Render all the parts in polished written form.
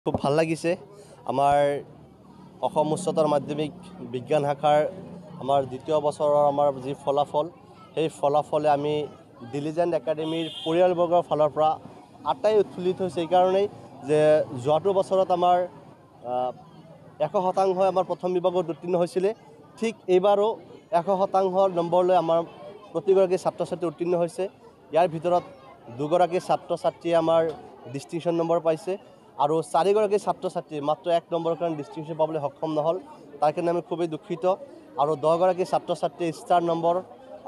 খুব ভাল লাগিছে আমাৰ অসম উচ্চতৰ মাধ্যমিক বিজ্ঞান শাখাৰ আমাৰ দ্বিতীয় বছৰৰ আমাৰ যি ফলাফল সেই ফলাফলে আমি ডিলিজেণ্ট একাডেমীৰ পৰিয়ালবৰ্গৰ ফালৰ পৰা আটাই উৎফুল্লিত হৈছে এই কাৰণেই যে যোৱাটো বছৰত আমাৰ 100% আমাৰ প্ৰথম বিভাগত উত্তীৰ্ণ হৈছিলে ঠিক এইবাৰো 100% নম্বৰ লৈ আমাৰ প্ৰতিগৰাকী ছাত্ৰ ছাত্ৰী উত্তীৰ্ণ হৈছে ইয়াৰ ভিতৰত দুগৰাকী ছাত্ৰ ছাত্ৰীয়ে আমাৰ ডিষ্টিংশ্যন নম্বৰ পাইছে আৰু 4গৰাকী ছাত্ৰ ছাত্ৰী মাত্ৰ 1 নম্বৰৰ কাৰণে ডিষ্টিংশ্যন পাবলৈ সক্ষম নহল তাৰ কাৰণে আমি খুবেই দুখিত আৰু 10গৰাকী ছাত্ৰ ছাত্ৰী ষ্টাৰ নম্বৰ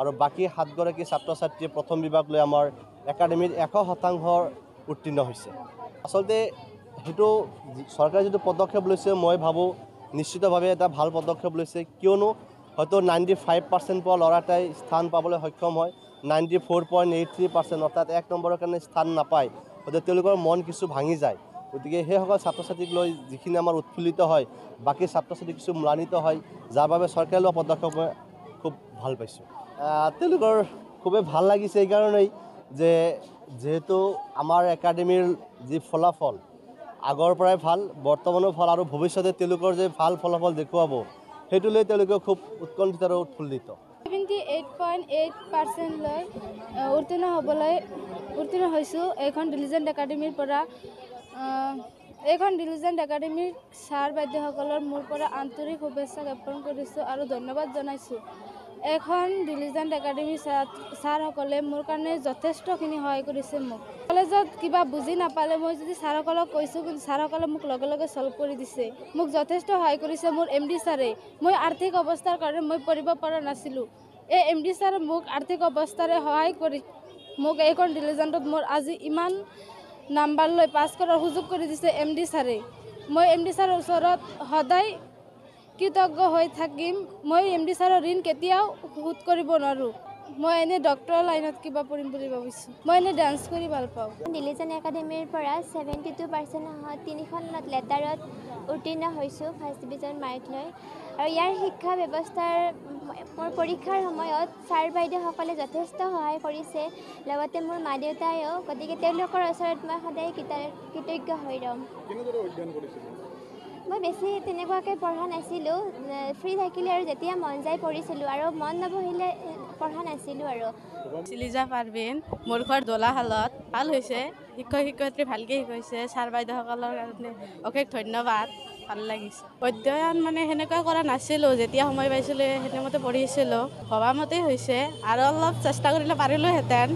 আৰু বাকি 7গৰাকী ছাত্ৰ ছাত্ৰী প্ৰথম বিভাগ লৈ আমাৰ একাডেমীৰ 100% উত্তীৰ্ণ হৈছে আসলতে হেতু সৰকাৰে যেটো পদক্ষেপ লৈছে মই ভাবো নিশ্চিতভাৱে এটা ভাল পদক্ষেপ লৈছে কিয়নো হয়তো 95% পোৱা লৰাটাই স্থান পাবলৈ সক্ষম হয় 94.83% অৰ্থাৎ 1 নম্বৰৰ কাৰণে স্থান নাপায় হয়তো তেওঁলোকৰ মন কিছু ভাঙি যায় গতিকে সেইসকল ছাত্ৰ ছাত্ৰীক লৈ যিখিনি আমাৰ উৎফুল্লিত হয় বাকি ছাত্ৰ ছাত্ৰী কিছু ম্লানিত হয় যাৰ বাবে চৰকাৰে লোৱা পদক্ষেপ খুব ভাল পাইছোঁ তেওঁলোকৰ খুবেই ভাল লাগিছে এই কাৰণেই যে যেহেতু আমাৰ একাডেমীৰ যি ফলাফল আগৰ পৰাই ভাল বৰ্তমানো ভাল আৰু ভৱিষ্যতে তেওঁলোকৰ যে ভাল ফলাফল দেখুৱাব সেইটো লৈ তেওঁলোকে খুব উৎকণ্ঠিত আৰু উৎফুল্লিত 78.8% লৈ উত্তীৰ্ণ হৈছোঁ এখন ডিলিজেণ্ট একাডেমীৰ পৰা এইখন ডিলিজেণ্ট একাডেমীৰ ছাৰ বাইদেউসকলৰ মোৰ পৰা আন্তৰিক শুভেচ্ছা জ্ঞাপন কৰিছোঁ আৰু ধন্যবাদ জনাইছোঁ এখন ডিলিজেণ্ট একাডেমীৰ ছাৰসকলে মোৰ কাৰণে যথেষ্টখিনি সহায় কৰিছে মোক কলেজত কিবা বুজি নাপালে মই যদি ছাৰসকলক কৈছোঁ কিন্তু ছাৰসকলে মোক লগে লগে সলভ কৰি দিছে মোক যথেষ্ট সহায় কৰিছে মোৰ MD ছাৰে মই আৰ্থিক অৱস্থাৰ কাৰণে মই পঢ়িব পৰা নাছিলোঁ এই MD ছাৰে মোক আৰ্থিক অৱস্থাৰে সহায় কৰি মোক এইখন ডিলিজেণ্টত মোৰ আজি ইমান নাম্বাৰ লৈ পাছ কৰাৰ সুযোগ কৰি দিছে MD ছাৰে মই MD ছাৰৰ ওচৰত সদায় কৃতজ্ঞ হৈ থাকিম মই MD ছাৰৰ ঋণ কেতিয়াও শোধ কৰিব নোৱাৰোঁ মই এনে ডক্টৰ লাইনত কিবা পঢ়িম বুলি ভাবিছোঁ মই এনে ডান্স কৰি ভাল পাওঁ ডিলিজেণ্ট একাডেমীৰ পৰা 72% 3খন লেটাৰত উত্তীৰ্ণ হৈছোঁ ফাৰ্ষ্ট ডিভিজন মাৰ্ক লৈ আৰু ইয়াৰ শিক্ষা ব্যৱস্থাৰ মোৰ পৰীক্ষাৰ সময়ত ছাৰ বাইদেউসকলে যথেষ্ট সহায় কৰিছে লগতে মোৰ মা দেউতায়েও গতিকে তেওঁলোকৰ ওচৰত মই সদায় কৃতজ্ঞ হৈ ৰ'ম মই বেছি তেনেকুৱাকৈ পঢ়া নাছিলোঁ ফ্ৰী থাকিলে আৰু যেতিয়া মন যায় পঢ়িছিলোঁ আৰু মন নবহিলে পঢ়া নাছিলোঁ আৰু চিলিজা পাৰভিন মোৰ ঘৰ দোলাশালত ভাল হৈছে শিক্ষক শিক্ষয়িত্ৰী ভালকৈ শিকাইছে ছাৰ বাইদেউসকলৰ কাৰণে অশেষ ধন্যবাদ ভাল লাগিছে অধ্যয়ন মানে সেনেকুৱা কৰা নাছিলোঁ যেতিয়া সময় পাইছিলোঁ সেইমতে পঢ়িছিলোঁ ভবামতেই হৈছে আৰু অলপ চেষ্টা কৰিলে পাৰিলোহেঁতেন